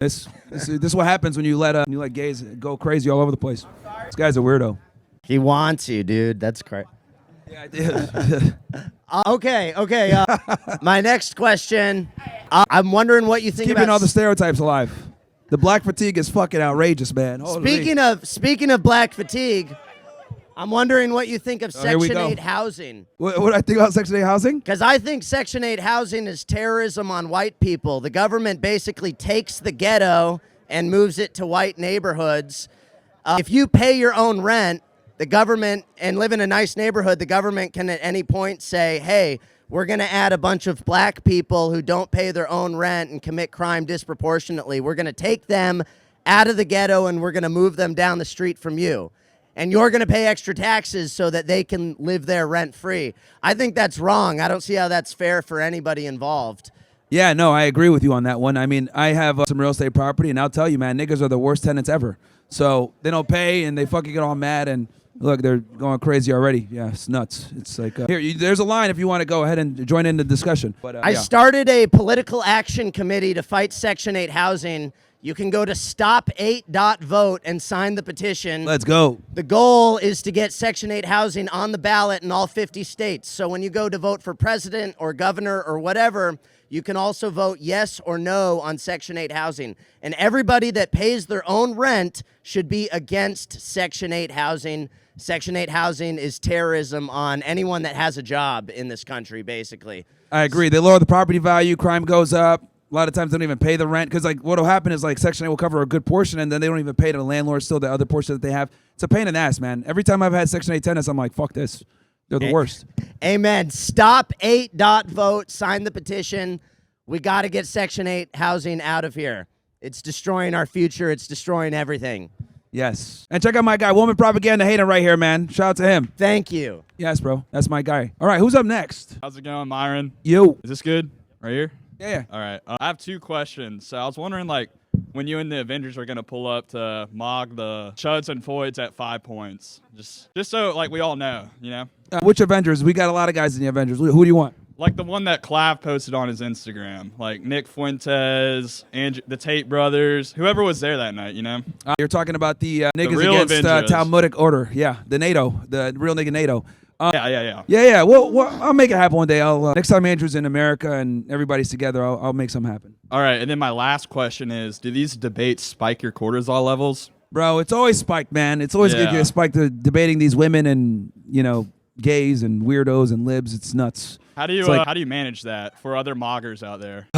This is what happens when you let gays go crazy all over the place. This guy's a weirdo. He wants you, dude. That's crazy. Yeah, I did. Okay. My next question. I'm wondering what you think Keeping about all the stereotypes alive. The black fatigue is fucking outrageous, man. Speaking of black fatigue, I'm wondering what you think of Section 8 housing. What do I think about Section 8 housing? Because I think Section 8 housing is terrorism on white people. The government basically takes the ghetto and moves it to white neighborhoods. If you pay your own rent, the government, and live in a nice neighborhood, the government can at any point say, hey, we're going to add a bunch of black people who don't pay their own rent and commit crime disproportionately. We're going to take them out of the ghetto and we're going to move them down the street from you. And you're going to pay extra taxes so that they can live there rent-free. I think that's wrong. I don't see how that's fair for anybody involved. Yeah, no, I agree with you on that one. I mean, I have some real estate property, and I'll tell you, man, niggas are the worst tenants ever. So they don't pay, and they fucking get all mad, and look, they're going crazy already. Yeah, it's nuts. It's like, there's a line if you want to go ahead and join in the discussion. But I started a political action committee to fight Section 8 housing. You can go to stop8.vote and sign the petition. Let's go. The goal is to get Section 8 housing on the ballot in all 50 states. So when you go to vote for president or governor or whatever, you can also vote yes or no on Section 8 housing. And everybody that pays their own rent should be against Section 8 housing. Section 8 housing is terrorism on anyone that has a job in this country, basically. I agree. They lower the property value. Crime goes up. A lot of times they don't even pay the rent because, like, what will happen is, like, Section 8 will cover a good portion, and then they don't even pay to the landlord still the other portion that they have. It's a pain in the ass, man. Every time I've had Section 8 tenants, I'm like, fuck this. They're the worst. Amen. Stop8.vote. Sign the petition. We got to get Section 8 housing out of here. It's destroying our future. It's destroying everything. Yes. And check out my guy, Woman Propaganda Hater right here, man. Shout out to him. Thank you. Yes, bro. That's my guy. All right, who's up next? How's it going, Myron? You. Is this good? Right here? Yeah. All right. I have two questions. So I was wondering, like, when you and the Avengers are going to pull up to mog the Chuds and Foyds at 5 points. Just so, like, we all know, you know? Which Avengers? We got a lot of guys in the Avengers. Who do you want? Like the one that Clav posted on his Instagram. Like Nick Fuentes, the Tate brothers, whoever was there that night, you know? You're talking about the niggas real against Talmudic order. Yeah, the NATO, the real nigga NATO. Yeah. Well, I'll make it happen one day. Next time Andrew's in America and everybody's together, I'll make something happen. All right, and then my last question is, do these debates spike your cortisol levels? Bro, it's always spiked, man. It's always going to get spiked debating these women and, you know, gays and weirdos and libs. It's nuts. How do you manage that for other moggers out there?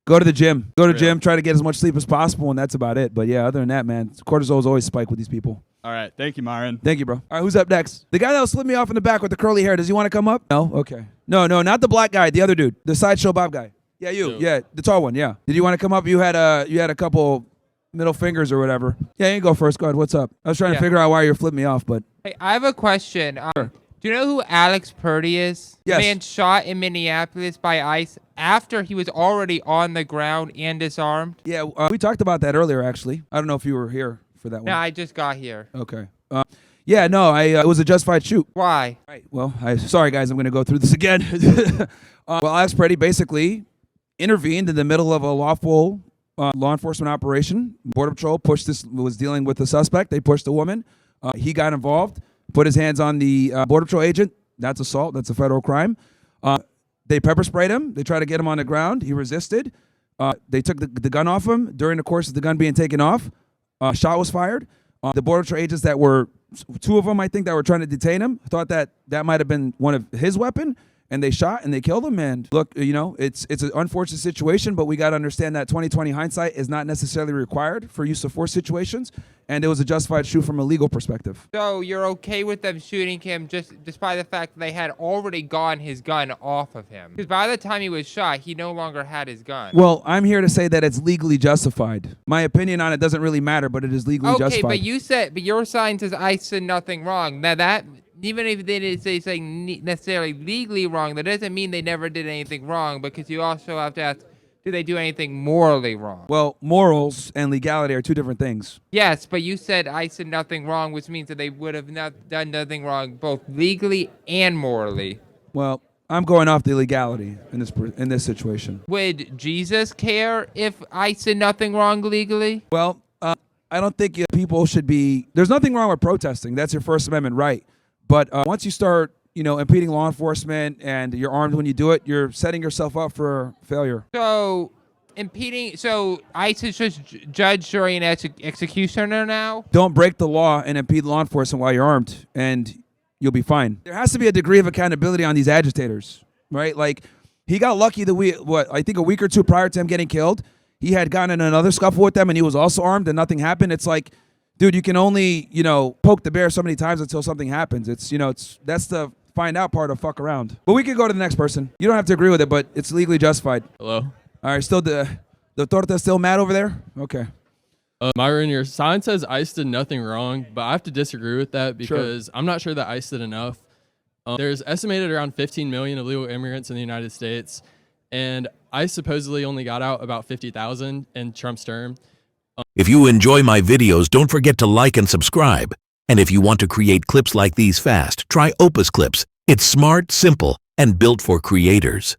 Go to the gym. Gym. Try to get as much sleep as possible, and that's about it. But yeah, other than that, man, cortisol is always spiked with these people. All right. Thank you, Myron. Thank you, bro. All right, who's up next? The guy that was flipping me off in the back with the curly hair. Does he want to come up? No? Okay. No, not the black guy. The other dude. The Sideshow Bob guy. Yeah, you. Yeah, the tall one. Yeah. Did you want to come up? You had a couple middle fingers or whatever. Yeah, you go first. Go ahead. What's up? I was trying to figure out why you're flipping me off, but. Hey, I have a question. Sure. Do you know who Alex Purdy is? Yes. The man shot in Minneapolis by ICE after he was already on the ground and disarmed. Yeah, we talked about that earlier, actually. I don't know if you were here for that one. No, I just got here. Okay. It was a justified shoot. Why? Right. Well, sorry, guys. I'm going to go through this again. Alex Purdy basically intervened in the middle of a lawful law enforcement operation. Border Patrol was dealing with the suspect. They pushed the woman. He got involved. Put his hands on the Border Patrol agent. That's assault. That's a federal crime. They pepper sprayed him. They tried to get him on the ground. He resisted. They took the gun off him. During the course of the gun being taken off, a shot was fired. The Border Patrol agents that were, two of them, I think, that were trying to detain him, thought that might have been one of his weapon, and they shot and they killed him. And look, you know, it's an unfortunate situation, but we got to understand that 20/20 hindsight is not necessarily required for use of force situations, and it was a justified shoot from a legal perspective. So you're okay with them shooting him despite the fact that they had already gotten his gun off of him? Because by the time he was shot, he no longer had his gun. Well, I'm here to say that it's legally justified. My opinion on it doesn't really matter, but it is legally justified. Okay, but your side says I said nothing wrong. Now that, even if they didn't say something necessarily legally wrong, that doesn't mean they never did anything wrong, because you also have to ask, do they do anything morally wrong? Well, morals and legality are two different things. Yes, but you said I said nothing wrong, which means that they would have not done nothing wrong, both legally and morally. Well, I'm going off the legality in this situation. Would Jesus care if ICE did nothing wrong legally? Well, I don't think people should be. There's nothing wrong with protesting. That's your First Amendment right. But once you start, impeding law enforcement and you're armed when you do it, you're setting yourself up for failure. So ICE is just judge, jury, and executioner now? Don't break the law and impede law enforcement while you're armed, and you'll be fine. There has to be a degree of accountability on these agitators, right? Like, he got lucky I think a week or two prior to him getting killed, he had gotten in another scuffle with them, and he was also armed, and nothing happened. It's like, dude, you can only, poke the bear so many times until something happens. That's the find out part of fuck around. But we could go to the next person. You don't have to agree with it, but it's legally justified. Hello? All right, still the torta's still mad over there? Okay. Myron, your sign says ICE did nothing wrong, but I have to disagree with that because I'm not sure that ICE did enough. There's estimated around 15 million illegal immigrants in the United States, and ICE supposedly only got out about 50,000 in Trump's term. If you enjoy my videos, don't forget to like and subscribe. And if you want to create clips like these fast, try Opus Clips. It's smart, simple, and built for creators.